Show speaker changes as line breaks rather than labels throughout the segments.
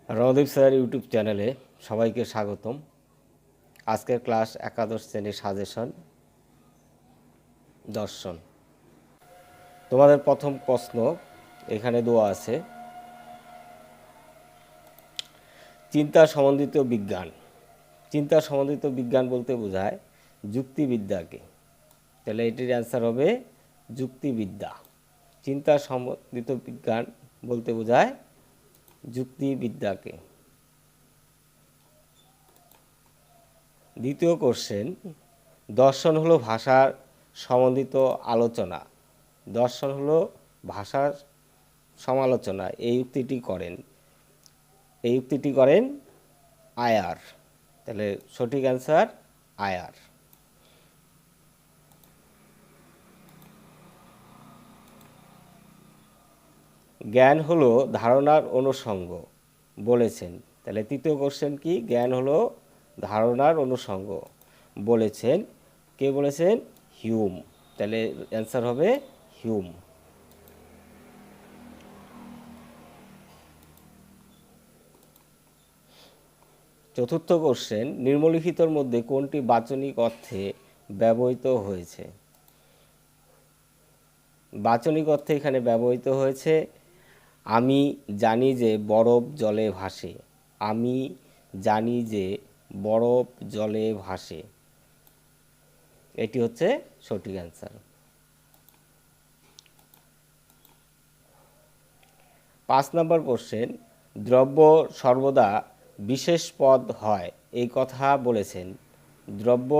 Randeep sir YouTube চ্যানেলে সবাইকে স্বাগতম। আজকের ক্লাস একাদশ শ্রেণীর সাজেশন দর্শন। তোমাদের প্রথম প্রশ্ন এখানে দেওয়া আছে, চিন্তা সম্বন্ধিত বিজ্ঞান। চিন্তা সম্বন্ধিত বিজ্ঞান বলতে বোঝায় যুক্তিবিদ্যাকে, তাহলে এটির অ্যান্সার হবে যুক্তিবিদ্যা। চিন্তা সম্বন্ধিত বিজ্ঞান বলতে বোঝায় যুক্তিবিদ্যাকে। দ্বিতীয় কোশ্চেন, দর্শন হলো ভাষার সম্বন্ধিত আলোচনা। দর্শন হলো ভাষার সমালোচনা। এই উক্তিটি করেন আয়ার। তাহলে সঠিক অ্যান্সার আয়ার। জ্ঞান হলো ধারণার অনুষঙ্গ বলেছেন। তাহলে তৃতীয় কোশ্চেন কি? জ্ঞান হলো ধারণার অনুষঙ্গ বলেছেন। কে বলেছেন? হিউম। তাহলে অ্যান্সার হবে হিউম। চতুর্থ কোশ্চেন, নিম্নলিখিতর মধ্যে কোনটি বাচনিক অর্থে ব্যবহৃত হয়েছে? বাচনিক অর্থে এখানে ব্যবহৃত হয়েছে আমি জানি যে বরফ জলে ভাসে। আমি জানি যে বরফ জলে ভাসে। এটি হচ্ছে সঠিক অ্যান্সার। 5 নম্বর কোশ্চেন, দ্রব্য সর্বদা বিশেষ পদ হয় এই কথা বলেছেন। দ্রব্য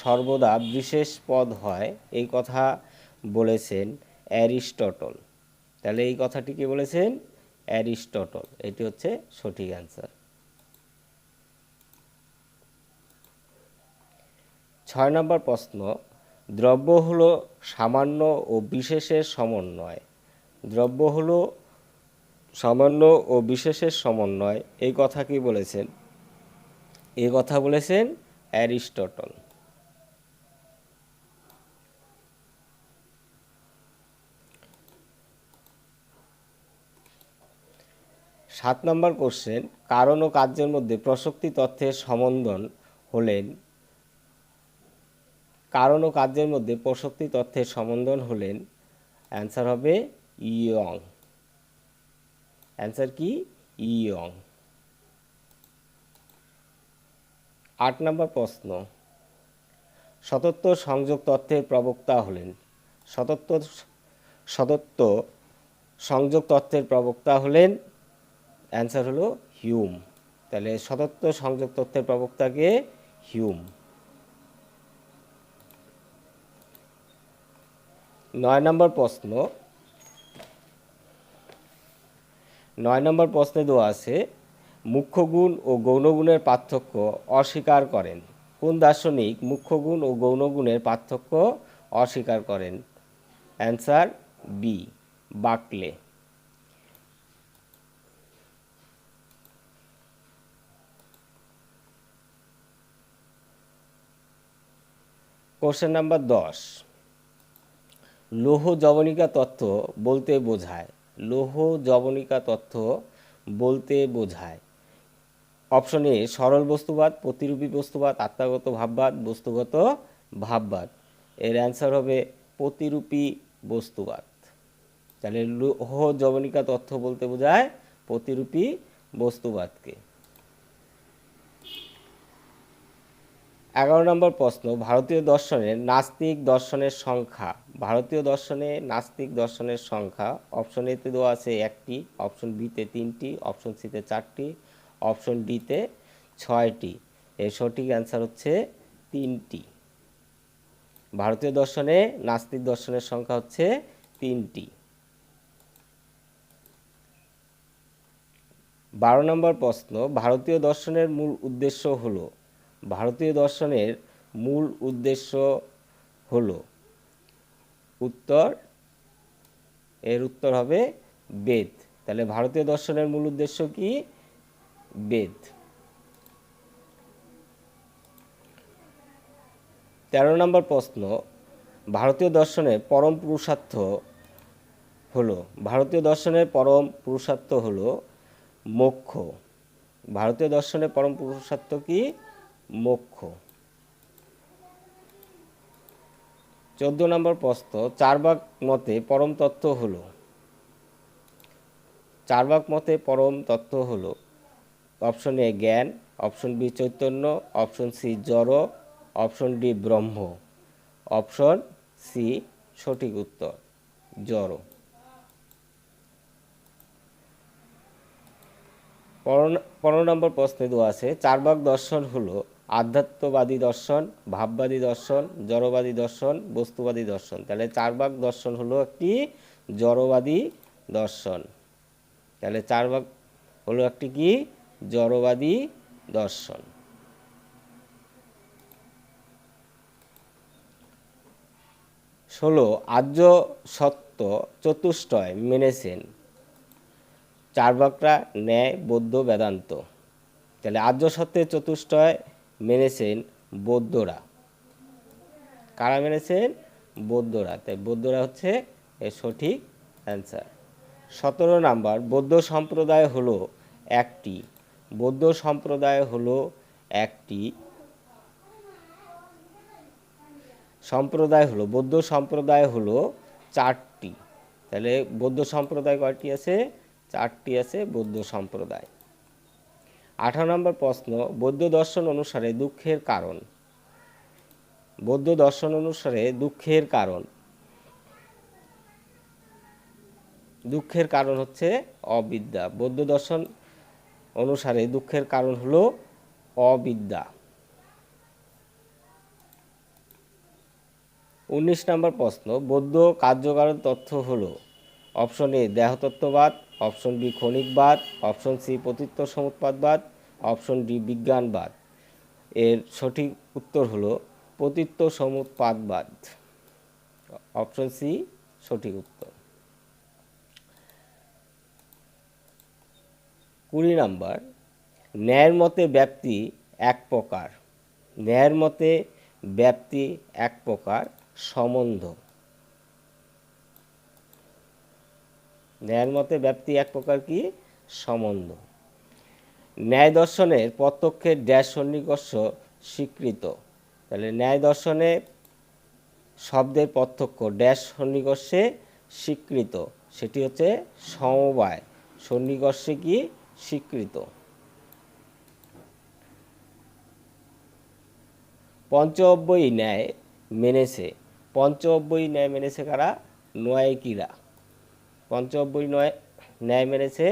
সর্বদা বিশেষ পদ হয় এই কথা বলেছেন অ্যারিস্টটল। তাহলে এই কথাটি কি বলেছেন? অ্যারিস্টটল। এটি হচ্ছে সঠিক অ্যান্সার। 6 নম্বর প্রশ্ন, দ্রব্য হলো সামান্য ও বিশেষের সমন্বয়। দ্রব্য হলো সামান্য ও বিশেষের সমন্বয় এই কথা কি বলেছেন? এই কথা বলেছেন অ্যারিস্টটল। 7 নম্বর কোশ্চেন, কারণ ও কার্যের মধ্যে প্রসক্তি তথ্যের সম্বন্ধন হলেন। কারণ ও কার্যের মধ্যে প্রসক্তি তথ্যের সম্বন্ধন হলেন। অ্যান্সার হবে ইয়ং। অ্যান্সার কি? ইয়ং। 8 নম্বর প্রশ্ন, সতত্ব সংযোগ তত্ত্বের প্রবক্তা হলেন। সতত্ব সংযোগ তত্ত্বের প্রবক্তা হলেন। অ্যান্সার হলো হিউম। তাহলে সতত্ব সংযোগ তত্ত্বের প্রবক্তাকে হিউম। 9 নম্বর প্রশ্ন, 9 নম্বর প্রশ্নে দেওয়া আছে, মুখ্য গুণ ও গৌণ গুণের পার্থক্য অস্বীকার করেন। কোন দার্শনিক মুখ্য গুণ ও গৌণ গুণের পার্থক্য অস্বীকার করেন? Answer B, Berkeley. Question number 10, লৌহ যবনিকা তত্ত্ব বলতে বোঝায়। লৌহ যবনিকা তত্ত্ব বলতে বোঝায়। অপশন এ সরল বস্তুবাদ, প্রতিরূপী বস্তুবাদ, আত্মাগত ভাববাদ, বস্তুগত ভাববাদ। এর অ্যান্সার হবে প্রতিরূপী বস্তুবাদ। তাহলে লৌহ যবনিকা তত্ত্ব বলতে বোঝায় প্রতিরূপী বস্তুবাদকে। 11 নম্বর প্রশ্ন, ভারতীয় দর্শনে নাস্তিক দর্শনের সংখ্যা। ভারতীয় দর্শনে নাস্তিক দর্শনের সংখ্যা অপশন এতে দেওয়া আছে 1টি, অপশন বিতে 3টি, অপশন সিতে 4টি, অপশন ডিতে 6টি। এর সঠিক অ্যান্সার হচ্ছে 3টি। ভারতীয় দর্শনে নাস্তিক দর্শনের সংখ্যা হচ্ছে 3টি। 12 নম্বর প্রশ্ন, ভারতীয় দর্শনের মূল উদ্দেশ্য হলো। ভারতীয় দর্শনের মূল উদ্দেশ্য হলো। এর উত্তর হবে বেদ। তাহলে ভারতীয় দর্শনের মূল উদ্দেশ্য কি? বেদ। 13 নম্বর প্রশ্ন, ভারতীয় দর্শনের পরম পুরুষার্থ হলো। ভারতীয় দর্শনের পরম পুরুষার্থ হলো মোক্ষ। ভারতীয় দর্শনে পরম পুরুষার্থ কি? মোক্ষ। 14 নম্বর প্রশ্ন, চার্বাক মতে পরম তত্ত্ব হলো। চার্বাক মতে পরম তত্ত্ব হলো অপশন এ জ্ঞান, অপশন বি চৈতন্য, অপশন সি জড়, অপশন ডি ব্রহ্ম, অপশন সি সঠিক উত্তর জড়। 15 নম্বর প্রশ্নে দেওয়া আছে চার্বাক দর্শন হলো আধ্যাত্মবাদী দর্শন, ভাববাদী দর্শন, জড়বাদী দর্শন, বস্তুবাদী দর্শন। তাহলে চার্বাক দর্শন হলো একটি জড়বাদী দর্শন। তাহলে চার্বাক হলো একটি কি? জড়বাদী দর্শন। 16 আর্য সত্য চতুষ্টয় মেনেছেন চার্বাকরা ন্যায়, বৌদ্ধ, বেদান্ত। তাহলে আর্য সত্যের চতুষ্টয় মেনেছেন বৌদ্ধরা। কারা মেনেছেন? বৌদ্ধরা। তাই বৌদ্ধরা হচ্ছে এর সঠিক অ্যান্সার। 17 নাম্বার, বৌদ্ধ সম্প্রদায় হলো একটি। বৌদ্ধ সম্প্রদায় হলো একটি সম্প্রদায় হলো বৌদ্ধ সম্প্রদায় হলো চারটি। তাহলে বৌদ্ধ সম্প্রদায় কয়টি আছে? চারটি আছে বৌদ্ধ সম্প্রদায়। 18 নম্বর প্রশ্ন, বৌদ্ধ দর্শন অনুসারে দুঃখের কারণ। বৌদ্ধ দর্শন অনুসারে দুঃখের কারণ হচ্ছে অবিদ্যা। বৌদ্ধ দর্শন অনুসারে দুঃখের কারণ হলো অবিদ্যা। 19 নম্বর প্রশ্ন, বৌদ্ধ কার্যকারণ তত্ত্ব হলো অপশন এ দেহতত্ত্ববাদ, অপশন বি ক্ষণিকবাদ, অপশন সি পতিত্ব সমুৎপাদবাদ, অপশন ডি বিজ্ঞানবাদ। এর সঠিক উত্তর হলো পতিত্ব সমুৎপাদবাদ। অপশন সি সঠিক উত্তর। 20 নাম্বার, ন্যায়ের মতে ব্যাপ্তি এক প্রকার। ন্যায়ের মতে ব্যাপ্তি এক প্রকার সম্বন্ধ। ন্যায়ের মতে ব্যাপ্তি এক প্রকার কি? সম্বন্ধ। ন্যায় দর্শনের প্রত্যক্ষের ড্যাশ সন্নিকর্ষ স্বীকৃত। তাহলে ন্যায় দর্শনে শব্দের প্রত্যক্ষ ড্যাশ সন্নিকর্ষে স্বীকৃত, সেটি হচ্ছে সমবায় সন্নিকর্ষে কি? স্বীকৃত। পঞ্চঅব্যয়ী ন্যায় মেনেছে। পঞ্চঅব্যয়ী ন্যায় মেনেছে কারা? নয়ায়িকীরা। পঞ্চঅব্যয়ী ন্যায় মেনেছে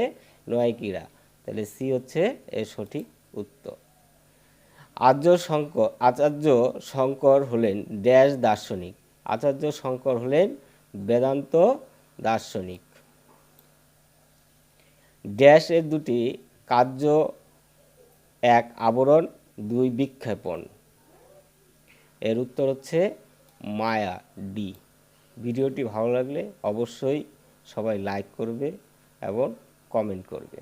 নয়ায়িকীরা। তাহলে সি হচ্ছে এর সঠিক উত্তর। আচার্য শঙ্কর হলেন ড্যাশ দার্শনিক। আচার্য শঙ্কর হলেন বেদান্ত দার্শনিক। ড্যাশ এর দুটি কার্য, এক আবরণ, দুই বিক্ষেপণ। এর উত্তর হচ্ছে মায়া, ডি। ভিডিওটি ভালো লাগলে অবশ্যই সবাই লাইক করবে এবং কমেন্ট করবে।